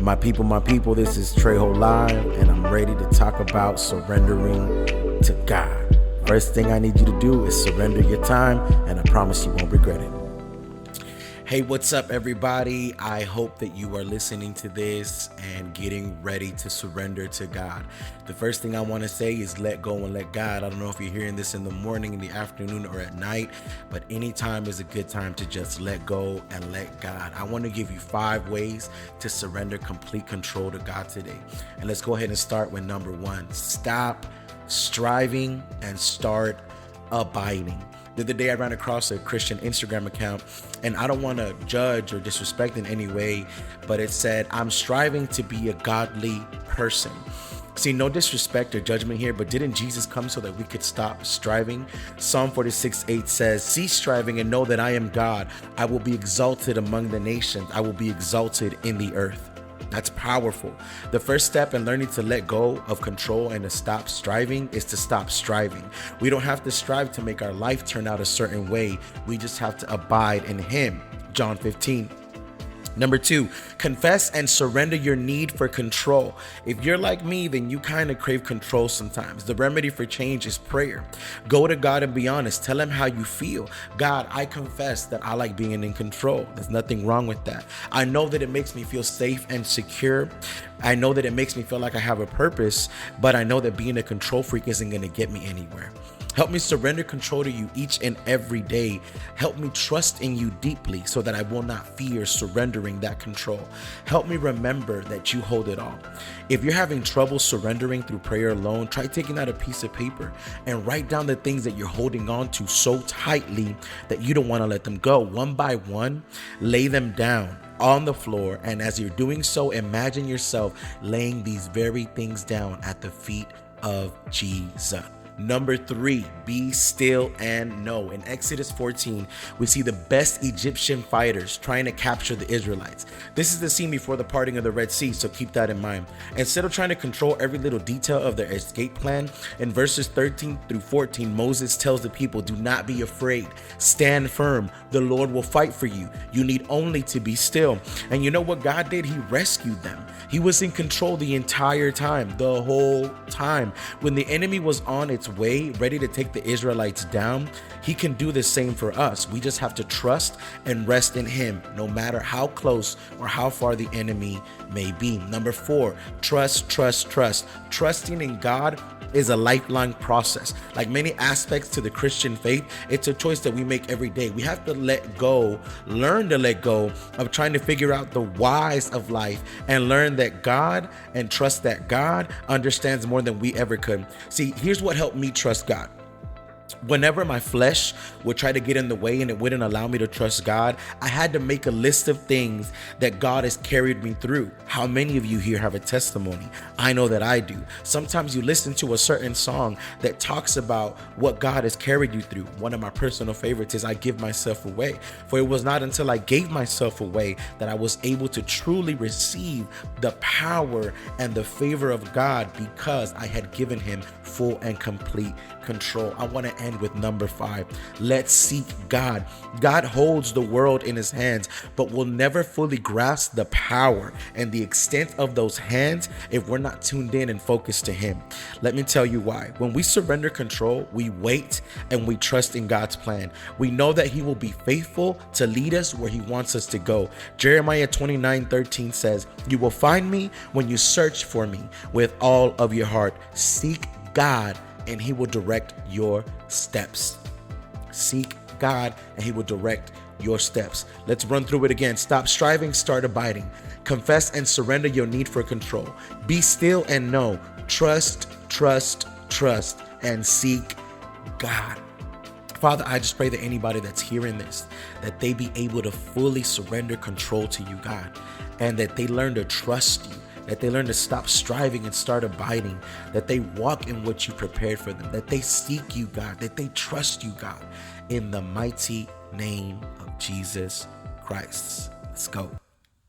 My people, this is Trejo Live, and I'm ready to talk about surrendering to God. First thing I need you to do is surrender your time, and I promise you won't regret it. Hey, what's up, everybody? I hope that you are listening to this and getting ready to surrender to God. The first thing I want to say is let go and let God. I don't know if you're hearing this in the morning, in the afternoon, or at night, but any time is a good time to just let go and let God. I want to give you 5 ways to surrender complete control to God today. And let's go ahead and start with number 1. Stop striving and start abiding. The other day I ran across a Christian Instagram account, and I don't want to judge or disrespect in any way, but it said, I'm striving to be a godly person. See, no disrespect or judgment here, but didn't Jesus come so that we could stop striving? Psalm 46:8 says, cease striving and know that I am God. I will be exalted among the nations. I will be exalted in the earth. That's powerful. The first step in learning to let go of control and to stop striving is to stop striving. We don't have to strive to make our life turn out a certain way. We just have to abide in Him. John 15. Number 2, confess and surrender your need for control. If you're like me, then you kind of crave control sometimes. The remedy for change is prayer. Go to God and be honest. Tell Him how you feel. God, I confess that I like being in control. There's nothing wrong with that. I know that it makes me feel safe and secure. I know that it makes me feel like I have a purpose, but I know that being a control freak isn't going to get me anywhere. Help me surrender control to you each and every day. Help me trust in you deeply so that I will not fear surrendering that control. Help me remember that you hold it all. If you're having trouble surrendering through prayer alone, try taking out a piece of paper and write down the things that you're holding on to so tightly that you don't want to let them go. One by one, lay them down on the floor. And as you're doing so, imagine yourself laying these very things down at the feet of Jesus. Number 3, be still and know. In Exodus 14, we see the best Egyptian fighters trying to capture the Israelites. This is the scene before the parting of the Red Sea, so keep that in mind. Instead of trying to control every little detail of their escape plan, in verses 13 through 14, Moses tells the people, do not be afraid. Stand firm. The Lord will fight for you. You need only to be still. And you know what God did? He rescued them. He was in control the entire time, the whole time. When the enemy was on its way, ready to take the Israelites down, He can do the same for us. We just have to trust and rest in Him, no matter how close or how far the enemy may be. Number 4, trust. Trusting in God is a lifelong process. Like many aspects to the Christian faith, it's a choice that we make every day. We have to learn to let go of trying to figure out the whys of life and learn that God and trust that God understands more than we ever could. See, here's what helped me trust God. Whenever my flesh would try to get in the way and it wouldn't allow me to trust God, I had to make a list of things that God has carried me through. How many of you here have a testimony? I know that I do. Sometimes you listen to a certain song that talks about what God has carried you through. One of my personal favorites is I Give Myself Away. For it was not until I gave myself away that I was able to truly receive the power and the favor of God because I had given Him full and complete control. I want to end with number 5. Let's seek God. God holds the world in His hands, but we'll never fully grasp the power and the extent of those hands if we're not tuned in and focused to Him. Let me tell you why. When we surrender control, we wait and we trust in God's plan. We know that He will be faithful to lead us where He wants us to go. Jeremiah 29:13 says, you will find me when you search for me with all of your heart. Seek God and He will direct your steps. Seek God and He will direct your steps. Let's run through it again. Stop striving, start abiding. Confess and surrender your need for control. Be still and know. Trust, and seek God. Father, I just pray that anybody that's hearing this, that they be able to fully surrender control to you, God, and that they learn to trust you, that they learn to stop striving and start abiding, that they walk in what you prepared for them, that they seek you, God, that they trust you, God, in the mighty name of Jesus Christ. Let's go.